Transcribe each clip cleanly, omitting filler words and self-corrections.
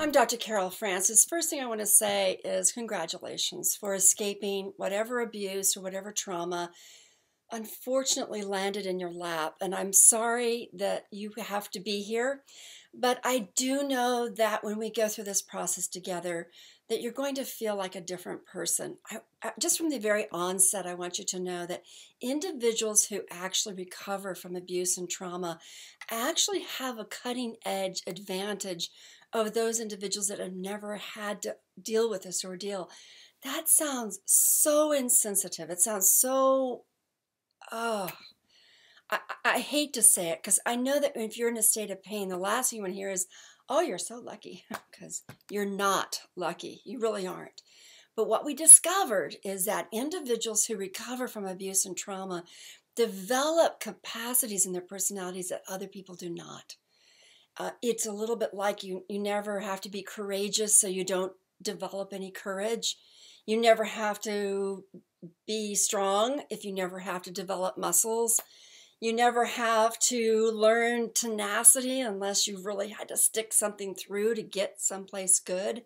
I'm Dr. Carol Francis. First thing I want to say is congratulations for escaping whatever abuse or whatever trauma unfortunately landed in your lap. And I'm sorry that you have to be here, but I do know that when we go through this process together, that you're going to feel like a different person. Just from the very onset, I want you to know that individuals who actually recover from abuse and trauma actually have a cutting edge advantage over those individuals that have never had to deal with this ordeal. That sounds so insensitive. It sounds so, oh, I hate to say it because I know that if you're in a state of pain, the last thing you want to hear is, oh, you're so lucky, because you're not lucky. You really aren't. But what we discovered is that individuals who recover from abuse and trauma develop capacities in their personalities that other people do not. It's a little bit like you never have to be courageous, so you don't develop any courage. You never have to be strong if you never have to develop muscles. You never have to learn tenacity unless you've really had to stick something through to get someplace good.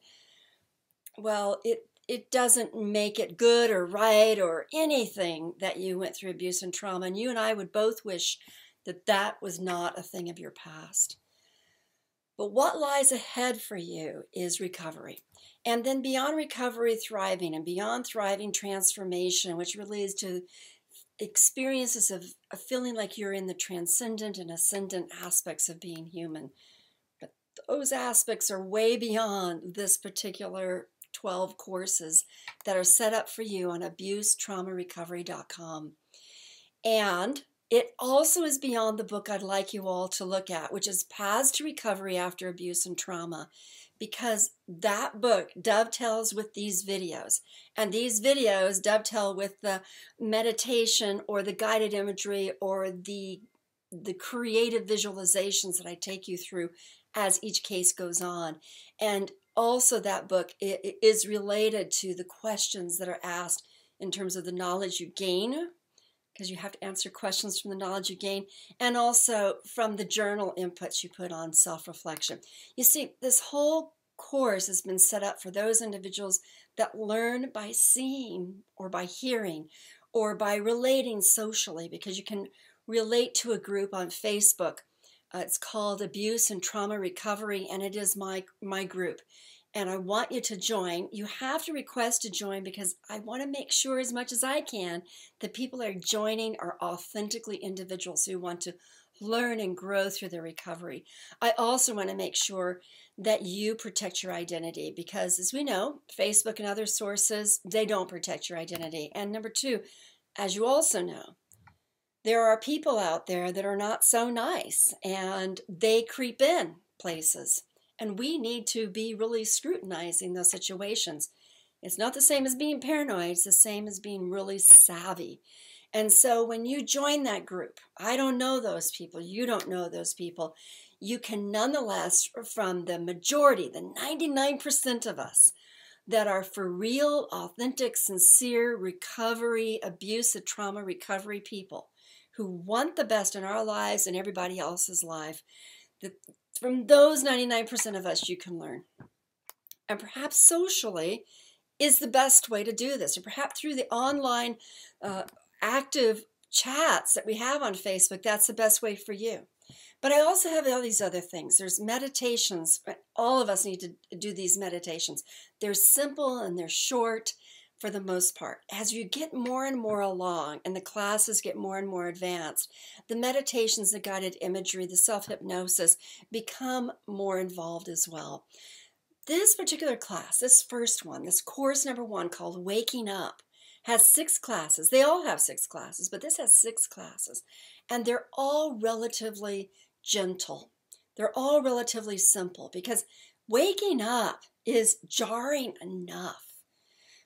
Well, it doesn't make it good or right or anything that you went through abuse and trauma. And you and I would both wish that that was not a thing of your past. But what lies ahead for you is recovery. And then beyond recovery, thriving, and beyond thriving, transformation, which really is to experiences of feeling like you're in the transcendent and ascendant aspects of being human. But those aspects are way beyond this particular 12 courses that are set up for you on abusetraumarecovery.com. And it also is beyond the book I'd like you all to look at, which is Paths to Recovery After Abuse and Trauma, because that book dovetails with these videos. And these videos dovetail with the meditation or the guided imagery or the creative visualizations that I take you through as each case goes on. And also that book is related to the questions that are asked in terms of the knowledge you gain, because you have to answer questions from the knowledge you gain, and also from the journal inputs you put on self-reflection. You see, this whole course has been set up for those individuals that learn by seeing or by hearing or by relating socially, because you can relate to a group on Facebook. It's called Abuse and Trauma Recovery, and it is my group. And I want you to join. You have to request to join because I want to make sure as much as I can that people are joining are authentically individuals who want to learn and grow through their recovery. I also want to make sure that you protect your identity because, as we know, Facebook and other sources, they don't protect your identity. And number two, as you also know, there are people out there that are not so nice and they creep in places. And we need to be really scrutinizing those situations. It's not the same as being paranoid. It's the same as being really savvy. And so when you join that group, I don't know those people. You don't know those people. You can nonetheless, from the majority, the 99% of us that are for real, authentic, sincere recovery, abuse, and trauma recovery people who want the best in our lives and everybody else's life, from those 99% of us, you can learn. And perhaps socially is the best way to do this, or perhaps through the online active chats that we have on Facebook, that's the best way for you. But I also have all these other things. There's meditations. All of us need to do these meditations. They're simple and they're short for the most part. As you get more and more along and the classes get more and more advanced, the meditations, the guided imagery, the self-hypnosis become more involved as well. This particular class, this first one, this course number 1 called Waking Up, has 6 classes. They all have 6 classes, but this has 6 classes. And they're all relatively gentle. They're all relatively simple because waking up is jarring enough.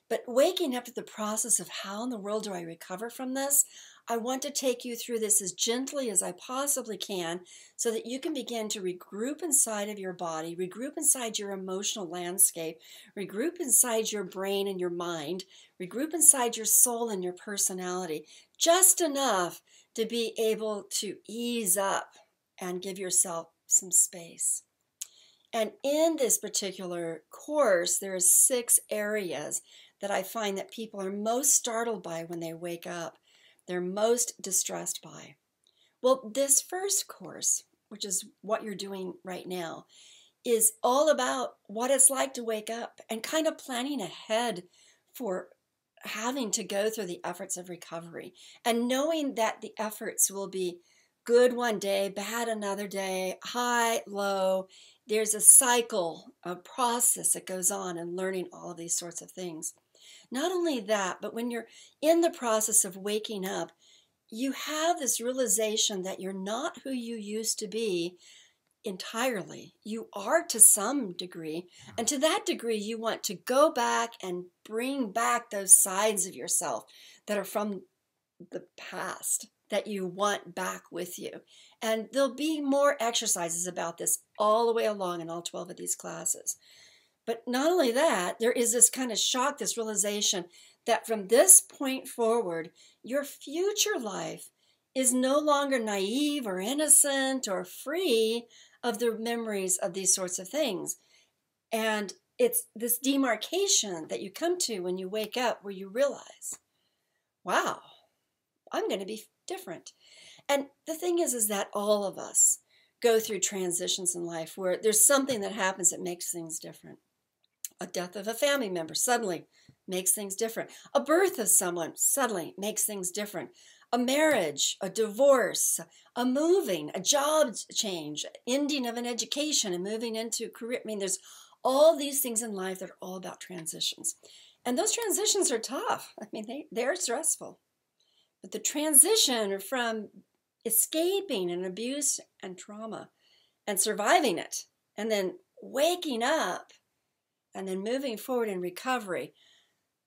But waking up to the process of how in the world do I recover from this, I want to take you through this as gently as I possibly can so that you can begin to regroup inside of your body, regroup inside your emotional landscape, regroup inside your brain and your mind, regroup inside your soul and your personality, just enough to be able to ease up and give yourself some space. And in this particular course, there are 6 areas that I find that people are most startled by when they wake up. They're most distressed by. Well, this first course, which is what you're doing right now, is all about what it's like to wake up and kind of planning ahead for having to go through the efforts of recovery and knowing that the efforts will be good one day, bad another day, high, low. There's a cycle, a process that goes on in learning all of these sorts of things. Not only that, but when you're in the process of waking up, you have this realization that you're not who you used to be entirely. You are to some degree, and to that degree, you want to go back and bring back those sides of yourself that are from the past that you want back with you. And there'll be more exercises about this all the way along in all 12 of these classes. But not only that, there is this kind of shock, this realization that from this point forward, your future life is no longer naive or innocent or free of the memories of these sorts of things. And it's this demarcation that you come to when you wake up where you realize, wow, I'm going to be different. And the thing is that all of us go through transitions in life where there's something that happens that makes things different. A death of a family member suddenly makes things different. A birth of someone suddenly makes things different. A marriage, a divorce, a moving, a job change, ending of an education and moving into a career. I mean, there's all these things in life that are all about transitions. And those transitions are tough. I mean, they're stressful. But the transition from escaping an abuse and trauma and surviving it and then waking up and then moving forward in recovery,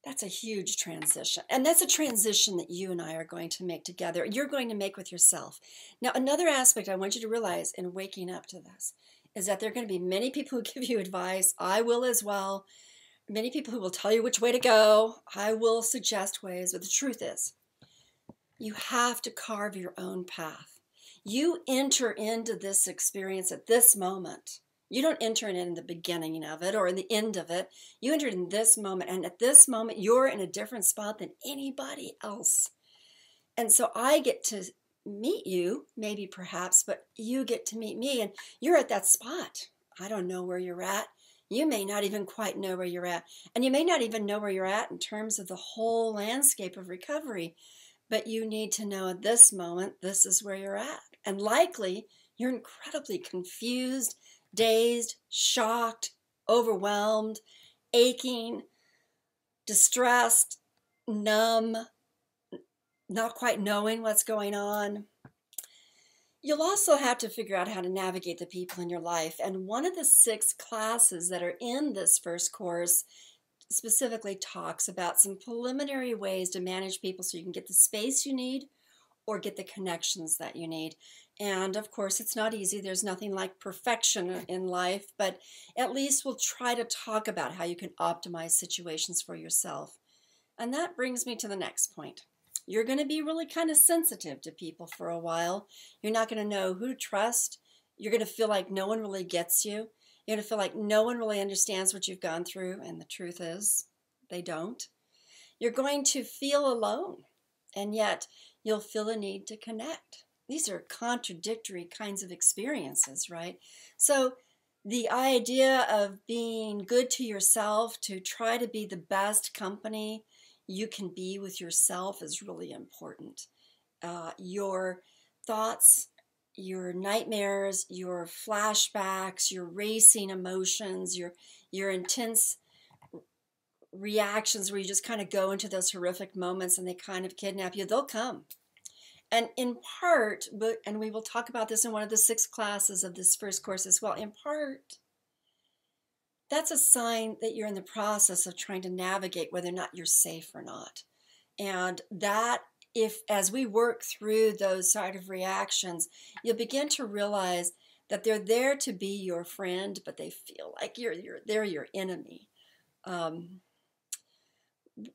that's a huge transition. And that's a transition that you and I are going to make together. You're going to make with yourself. Now, another aspect I want you to realize in waking up to this is that there are going to be many people who give you advice. I will as well. Many people who will tell you which way to go. I will suggest ways, but the truth is, you have to carve your own path. You enter into this experience at this moment. You don't enter in the beginning of it or in the end of it. You enter in this moment, and at this moment, you're in a different spot than anybody else. And so I get to meet you, maybe perhaps, but you get to meet me, and you're at that spot. I don't know where you're at. You may not even quite know where you're at, and you may not even know where you're at in terms of the whole landscape of recovery, but you need to know at this moment, this is where you're at. And likely, you're incredibly confused, dazed, shocked, overwhelmed, aching, distressed, numb, not quite knowing what's going on. You'll also have to figure out how to navigate the people in your life. And one of the 6 classes that are in this first course specifically talks about some preliminary ways to manage people so you can get the space you need or get the connections that you need. And of course, it's not easy. There's nothing like perfection in life, but at least we'll try to talk about how you can optimize situations for yourself. And that brings me to the next point. You're going to be really kind of sensitive to people for a while. You're not going to know who to trust. You're going to feel like no one really gets you. You're going to feel like no one really understands what you've gone through, and the truth is, they don't. You're going to feel alone, and yet you'll feel a need to connect. These are contradictory kinds of experiences, right? So the idea of being good to yourself, to try to be the best company you can be with yourself is really important. Your thoughts, your nightmares, your flashbacks, your racing emotions, your intense reactions where you just kind of go into those horrific moments and they kind of kidnap you, they'll come. And in part, and we will talk about this in one of the 6 classes of this first course as well, in part, that's a sign that you're in the process of trying to navigate whether or not you're safe or not. And that, if as we work through those sort of reactions, you'll begin to realize that they're there to be your friend, but they feel like they're your enemy.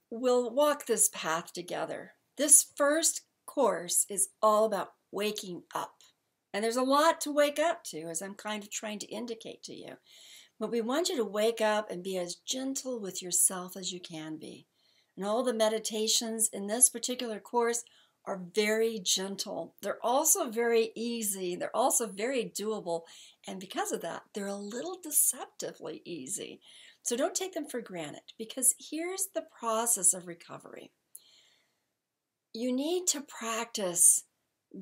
We'll walk this path together. This first course is all about waking up And there's a lot to wake up to, as I'm kind of trying to indicate to you. But we want you to wake up and be as gentle with yourself as you can be. And all the meditations in this particular course are very gentle. They're also very easy. They're also very doable. And because of that, they're a little deceptively easy. So don't take them for granted, because here's the process of recovery. You need to practice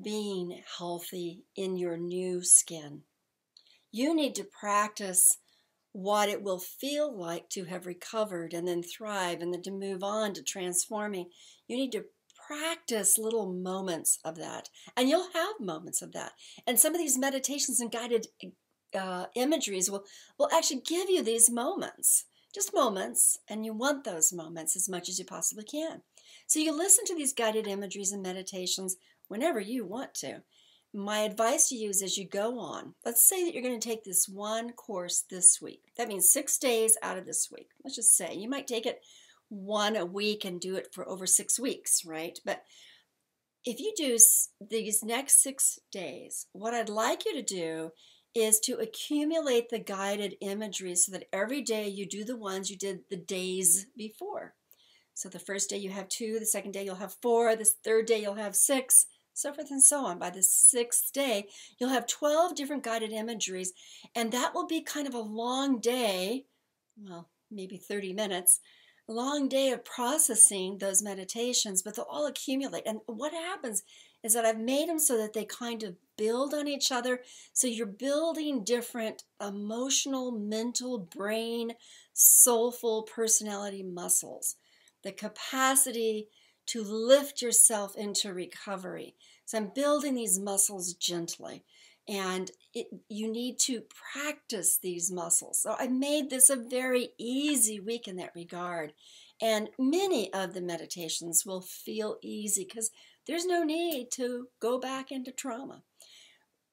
being healthy in your new skin. You need to practice what it will feel like to have recovered and then thrive and then to move on to transforming. You need to practice little moments of that, and you'll have moments of that. And some of these meditations and guided imageries will actually give you these moments, just moments, and you want those moments as much as you possibly can. So you listen to these guided imageries and meditations whenever you want to. My advice to you is, as you go on, let's say that you're going to take this one course this week. That means 6 days out of this week. Let's just say you might take it one a week and do it for over 6 weeks, right? But if you do these next 6 days, what I'd like you to do is to accumulate the guided imagery so that every day you do the ones you did the days before. So the first day you have 2, the second day you'll have 4, the third day you'll have 6, so forth and so on. By the 6th day, you'll have 12 different guided imageries, and that will be kind of a long day, well, maybe 30 minutes, a long day of processing those meditations, but they'll all accumulate. And what happens is that I've made them so that they kind of build on each other. So you're building different emotional, mental, brain, soulful personality muscles. The capacity to lift yourself into recovery. So I'm building these muscles gently, and you need to practice these muscles. So I made this a very easy week in that regard, and many of the meditations will feel easy because there's no need to go back into trauma.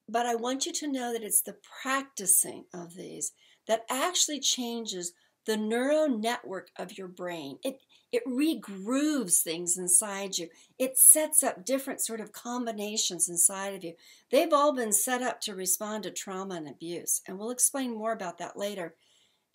But I want you to know that it's the practicing of these that actually changes the neural network of your brain. It regrooves things inside you. It sets up different sort of combinations inside of you. They've all been set up to respond to trauma and abuse, and we'll explain more about that later.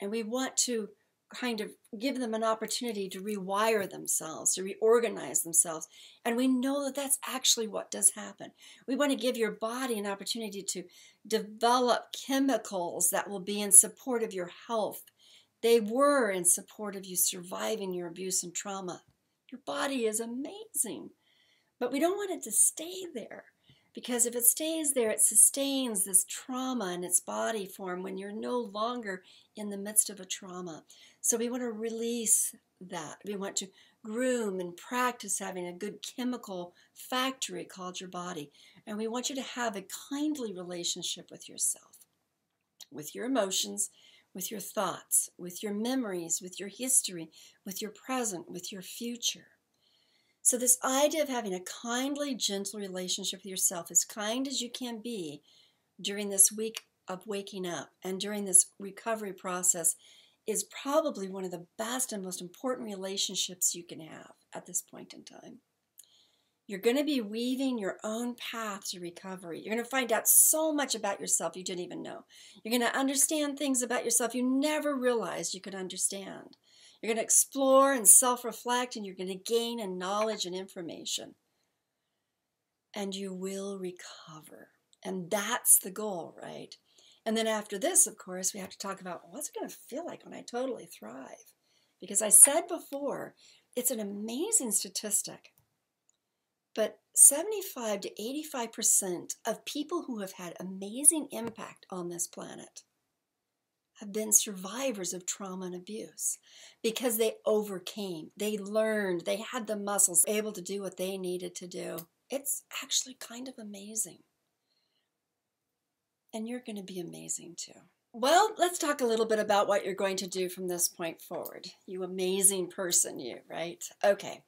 And we want to kind of give them an opportunity to rewire themselves, to reorganize themselves. And we know that that's actually what does happen. We want to give your body an opportunity to develop chemicals that will be in support of your health. They were in support of you surviving your abuse and trauma. Your body is amazing, but we don't want it to stay there, because if it stays there, it sustains this trauma in its body form when you're no longer in the midst of a trauma. So we want to release that. We want to groom and practice having a good chemical factory called your body. And we want you to have a kindly relationship with yourself, with your emotions, with your thoughts, with your memories, with your history, with your present, with your future. So this idea of having a kindly, gentle relationship with yourself, as kind as you can be during this week of waking up and during this recovery process, is probably one of the best and most important relationships you can have at this point in time. You're going to be weaving your own path to recovery. You're going to find out so much about yourself you didn't even know. You're going to understand things about yourself you never realized you could understand. You're going to explore and self-reflect, and you're going to gain in knowledge and information. And you will recover. And that's the goal, right? And then after this, of course, we have to talk about what's it going to feel like when I totally thrive. Because I said before, it's an amazing statistic, but 75 to 85% of people who have had amazing impact on this planet have been survivors of trauma and abuse, because they overcame, they learned, they had the muscles able to do what they needed to do. It's actually kind of amazing. And you're going to be amazing too. Well, let's talk a little bit about what you're going to do from this point forward. You amazing person, you, right? Okay.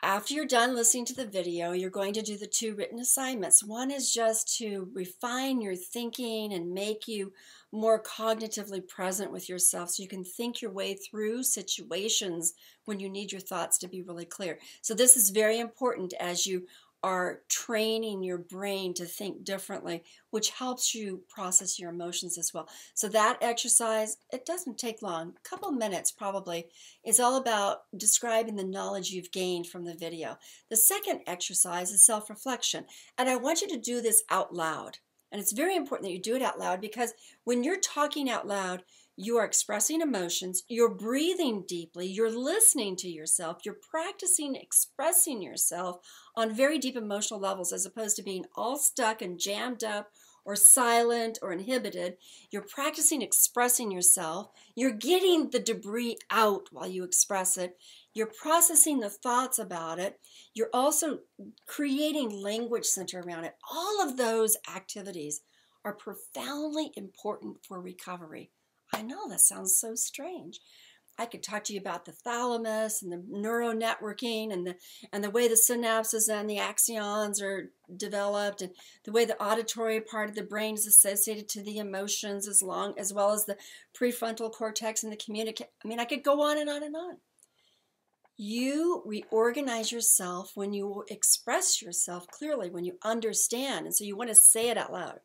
After you're done listening to the video, you're going to do the 2 written assignments. One is just to refine your thinking and make you more cognitively present with yourself so you can think your way through situations when you need your thoughts to be really clear. So this is very important as you are training your brain to think differently, which helps you process your emotions as well. So that exercise, it doesn't take long, a couple minutes probably. It's all about describing the knowledge you've gained from the video. The second exercise is self-reflection, and I want you to do this out loud. And it's very important that you do it out loud, because when you're talking out loud, you are expressing emotions, you're breathing deeply, you're listening to yourself, you're practicing expressing yourself on very deep emotional levels, as opposed to being all stuck and jammed up or silent or inhibited. You're practicing expressing yourself. You're getting the debris out while you express it. You're processing the thoughts about it. You're also creating language centered around it. All of those activities are profoundly important for recovery. I know that sounds so strange. I could talk to you about the thalamus and the neuronetworking and the way the synapses and the axons are developed, and the way the auditory part of the brain is associated to the emotions, as well as the prefrontal cortex and the communicate. I mean, I could go on and on and on. You reorganize yourself when you express yourself clearly, when you understand, and so you want to say it out loud.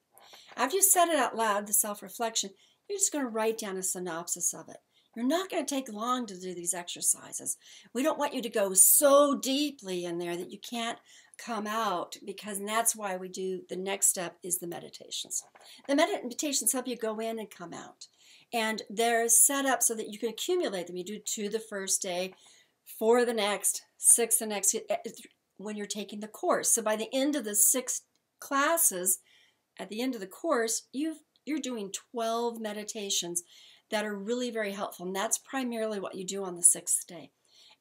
After you said it out loud, the self-reflection, you're just going to write down a synopsis of it. You're not going to take long to do these exercises. We don't want you to go so deeply in there that you can't come out, because that's why we do the next step is the meditations. The meditations help you go in and come out. And they're set up so that you can accumulate them. You do 2 the first day, 4 the next, 6 the next, when you're taking the course. So by the end of the 6 classes, at the end of the course, you're doing 12 meditations that are really very helpful. And that's primarily what you do on the 6th day.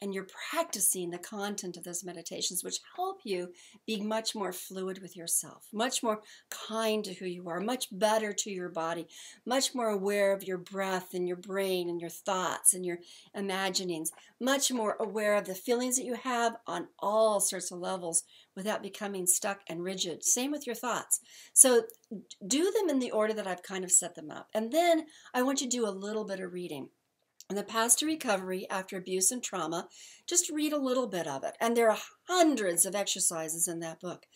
And you're practicing the content of those meditations, which help you be much more fluid with yourself, much more kind to who you are, much better to your body, much more aware of your breath and your brain and your thoughts and your imaginings, much more aware of the feelings that you have on all sorts of levels without becoming stuck and rigid. Same with your thoughts. So do them in the order that I've kind of set them up. And then I want you to do a little bit of reading. In the Path to Recovery After Abuse and Trauma, just read a little bit of it. And there are hundreds of exercises in that book.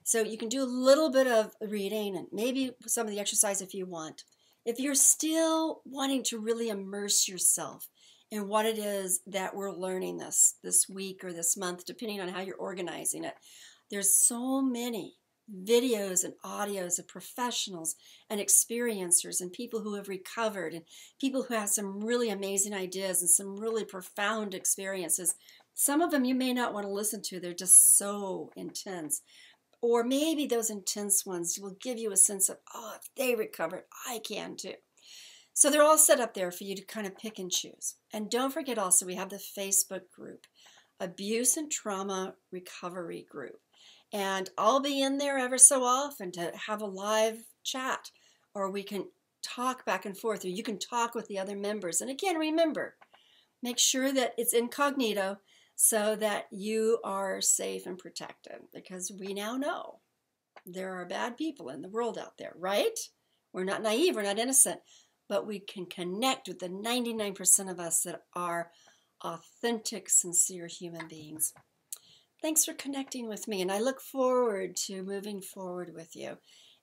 So you can do a little bit of reading and maybe some of the exercise if you want. If you're still wanting to really immerse yourself in what it is that we're learning this week or this month, depending on how you're organizing it, there's so many videos and audios of professionals and experiencers and people who have recovered and people who have some really amazing ideas and some really profound experiences. Some of them you may not want to listen to. They're just so intense. Or maybe those intense ones will give you a sense of, oh, if they recovered, I can too. So they're all set up there for you to kind of pick and choose. And don't forget also, we have the Facebook group, Abuse and Trauma Recovery Group. And I'll be in there ever so often to have a live chat, or we can talk back and forth, or you can talk with the other members. And again, remember, make sure that it's incognito so that you are safe and protected, because we now know there are bad people in the world out there, right? We're not naive, we're not innocent, but we can connect with the 99% of us that are authentic, sincere human beings. Thanks for connecting with me, and I look forward to moving forward with you.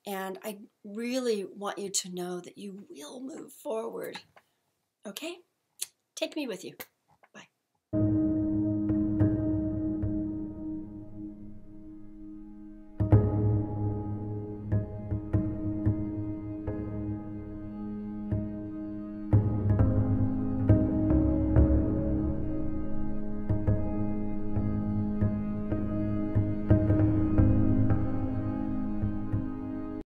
And I really want you to know that you will move forward. Okay? Take me with you.